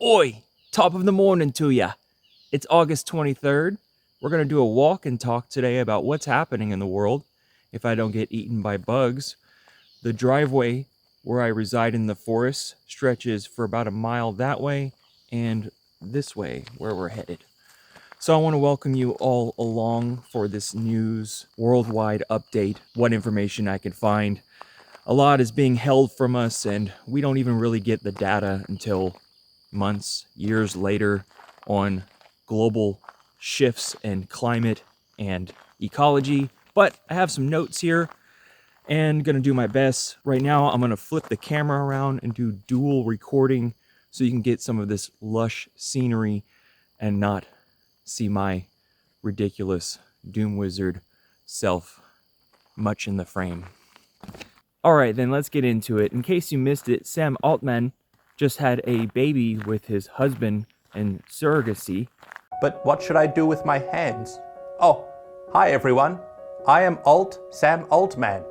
Oi, top of the morning to ya. It's August 23rd. We're going to do a walk and talk today about what's happening in the world if I don't get eaten by bugs. The driveway where I reside in the forest stretches for about a mile that way and this way where we're headed. So I want to welcome you all along for this news worldwide update, what information I can find. A lot is being held from us and we don't even really get the data until months, years later on global shifts in climate and ecology. But I have some notes here and gonna do my best. Right now, I'm gonna flip the camera around and do dual recording so you can get some of this lush scenery and not see my ridiculous doom wizard self much in the frame. All right, then let's get into it. In case you missed it, Sam Altman just had a baby with his husband in surrogacy. But what should I do with my hands? Oh, hi everyone. I am Sam Altman.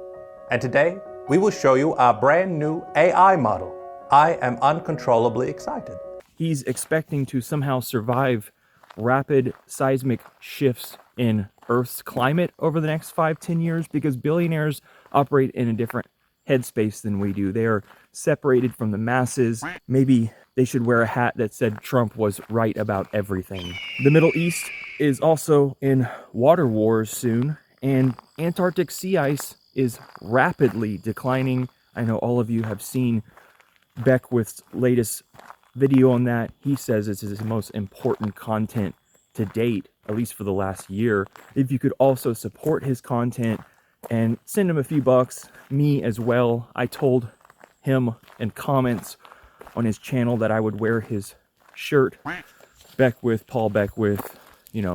And today we will show you our brand new AI model. I am uncontrollably excited. He's expecting to somehow survive rapid seismic shifts in Earth's climate over the next 5-10 years because billionaires operate in a different headspace than we do. They are separated from the masses. Maybe they should wear a hat that said Trump was right about everything. The Middle East is also in water wars soon, and Antarctic sea ice is rapidly declining. I know all of you have seen Beckwith's latest video on that. He says this is his most important content to date, at least for the last year. If you could also support his content and send him a few bucks, me as well. I told him in comments on his channel that I would wear his shirt, Paul Beckwith,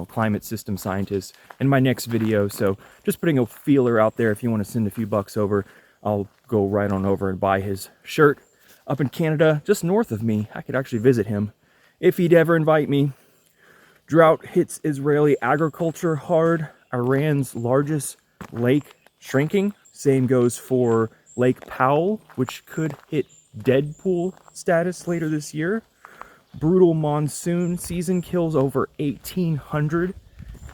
climate system scientist, in my next video. So just putting a feeler out there. If you want to send a few bucks over, I'll go right on over and buy his shirt. Up in Canada, just north of me, I could actually visit him if he'd ever invite me. Drought hits Israeli agriculture hard. Iran's largest lake shrinking. Same goes for Lake Powell, which could hit Deadpool status later this year. Brutal monsoon season kills over 1,800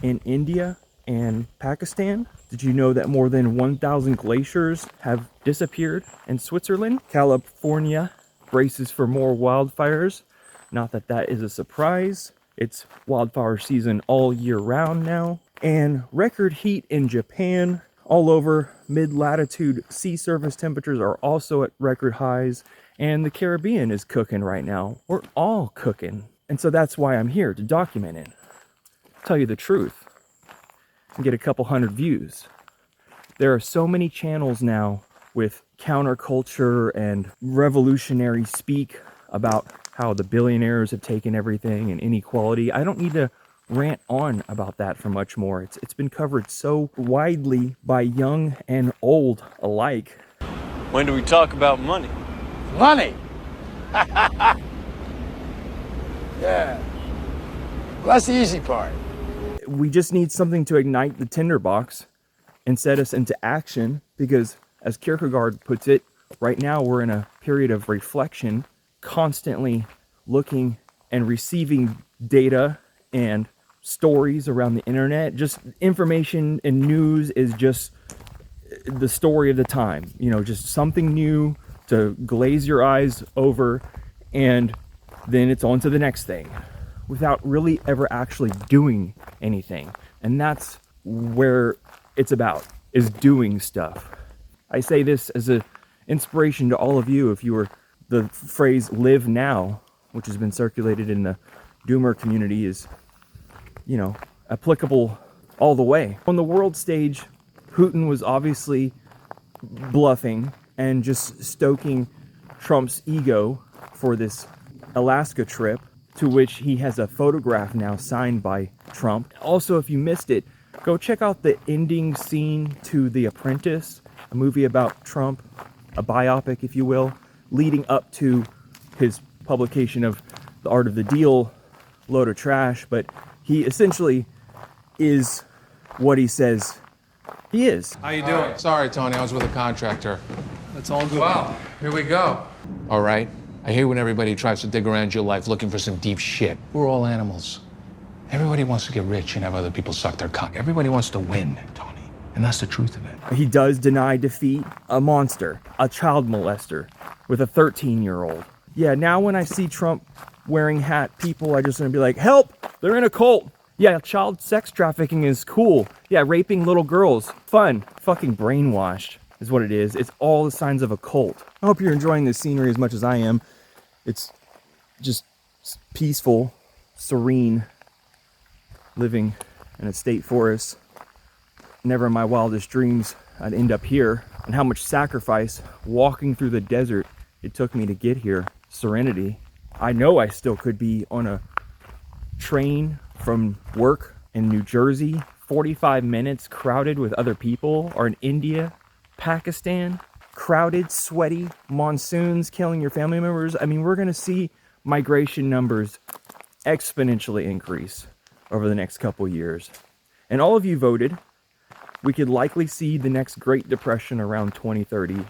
in India and Pakistan. Did you know that more than 1,000 glaciers have disappeared in Switzerland? California braces for more wildfires. Not that that is a surprise. It's wildfire season all year round now. And record heat in Japan. All over, mid-latitude sea surface temperatures are also at record highs, and the Caribbean is cooking right now. We're all cooking. And so that's why I'm here, to document it. Tell you the truth. And get a couple hundred views. There are so many channels now with counterculture and revolutionary speak about how the billionaires have taken everything and inequality. I don't need to rant on about that for much more. It's been covered so widely by young and old alike. When do we talk about money? Money? Yeah. Well, that's the easy part. We just need something to ignite the tinderbox and set us into action because, as Kierkegaard puts it, right now we're in a period of reflection, constantly looking and receiving data and stories around the internet. Just information and news is just the story of the time. Just something new to glaze your eyes over, and then it's on to the next thing without really ever actually doing anything. And that's where it's about, is doing stuff. I say this as an inspiration to all of you. If you were, the phrase "live now," which has been circulated in the doomer community, is applicable all the way. On the world stage, Putin was obviously bluffing and just stoking Trump's ego for this Alaska trip, to which he has a photograph now signed by Trump. Also, if you missed it, go check out the ending scene to The Apprentice, a movie about Trump, a biopic, if you will, leading up to his publication of The Art of the Deal, load of trash, but he essentially is what he says he is. How you doing? Sorry, Tony, I was with a contractor. That's all good. Wow, here we go. All right, I hate when everybody tries to dig around your life looking for some deep shit. We're all animals. Everybody wants to get rich and have other people suck their cock. Everybody wants to win, Tony. And that's the truth of it. He does deny defeat. A monster, a child molester with a 13-year-old. Yeah, now when I see Trump wearing hat people, I just want to be like, help, they're in a cult. Yeah, child sex trafficking is cool. Yeah, raping little girls, fun. Fucking brainwashed is what it is. It's all the signs of a cult. I hope you're enjoying this scenery as much as I am. It's just peaceful, serene, living in a state forest. Never in my wildest dreams I'd end up here. And how much sacrifice walking through the desert it took me to get here. Serenity. I know I still could be on a train from work in New Jersey, 45 minutes crowded with other people, or in India, Pakistan, crowded, sweaty, monsoons killing your family members. I mean, we're going to see migration numbers exponentially increase over the next couple years. And all of you voted. We could likely see the next Great Depression around 2030,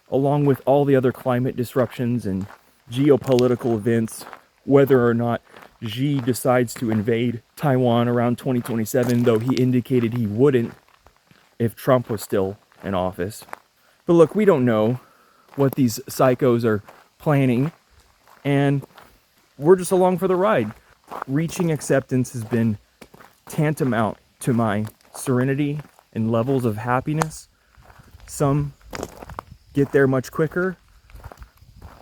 along with all the other climate disruptions and geopolitical events, whether or not Xi decides to invade Taiwan around 2027, though he indicated he wouldn't if Trump was still in office. But look, we don't know what these psychos are planning, and we're just along for the ride. Reaching acceptance has been tantamount to my serenity and levels of happiness. Some get there much quicker.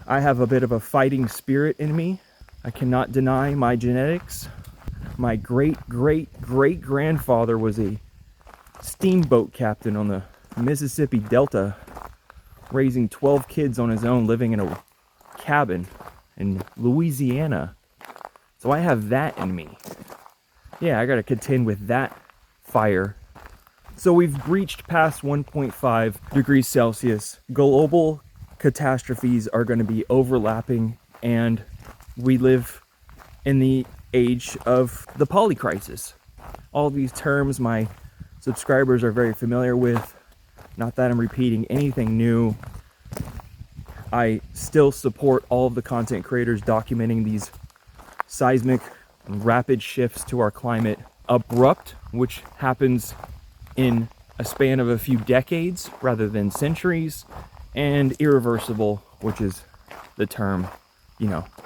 I have a bit of a fighting spirit in me. I cannot deny my genetics. My great-great-great-grandfather was a steamboat captain on the Mississippi Delta, raising 12 kids on his own, living in a cabin in Louisiana. So I have that in me. Yeah, I gotta contend with that fire. So we've reached past 1.5 degrees Celsius. Global catastrophes are going to be overlapping, and we live in the age of the polycrisis. All these terms my subscribers are very familiar with. Not that I'm repeating anything new. I still support all of the content creators documenting these seismic and rapid shifts to our climate. Abrupt, which happens in a span of a few decades rather than centuries, and irreversible, which is the term,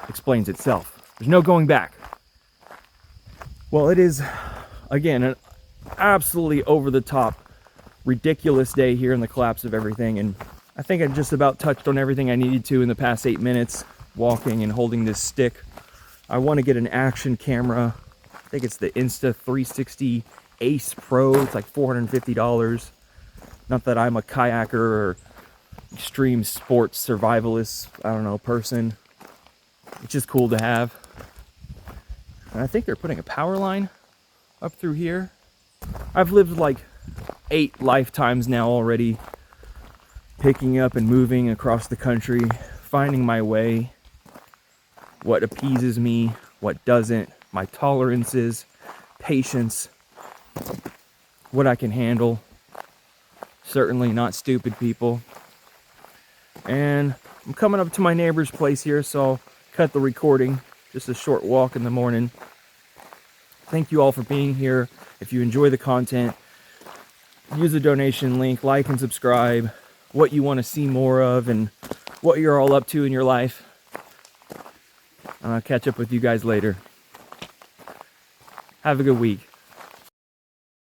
explains itself. There's no going back. Well, it is, again, an absolutely over-the-top, ridiculous day here in the collapse of everything, and I think I just about touched on everything I needed to in the past 8 minutes, walking and holding this stick. I want to get an action camera. I think it's the Insta360 Ace Pro. It's like $450. Not that I'm a kayaker or extreme sports survivalist, person. It's just cool to have. And I think they're putting a power line up through here. I've lived like 8 lifetimes now already, picking up and moving across the country, finding my way, what appeases me, what doesn't, my tolerances, patience, what I can handle. Certainly not stupid people. And I'm coming up to my neighbor's place here, so I'll cut the recording. Just a short walk in the morning. Thank you all for being here. If you enjoy the content, use the donation link, like and subscribe, what you want to see more of and what you're all up to in your life. I'll catch up with you guys later. Have a good week.